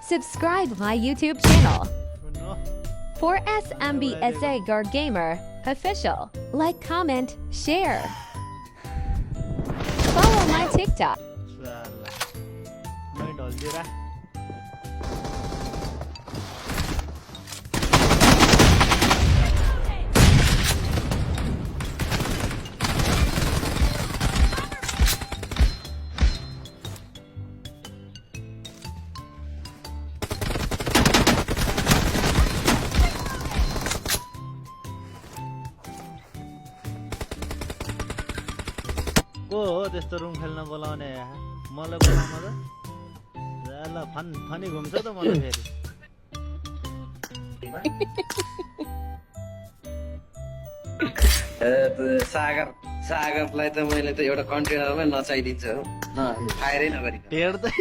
Subscribe my YouTube channel. सुन्नु For SMBSA Guard Gamer Official. Like, comment, share. Follow my TikTok. साला मै ढल्दिरा को हो त्यस्तो रुम खेल्न बोलाउने मलाई बोलाउनु त ल फनी घुम्छ त मलाई फेरि सागरलाई त मैले त एउटा कन्टेनरमै नचाइदिन्छु फायरै नगरी टेर्दै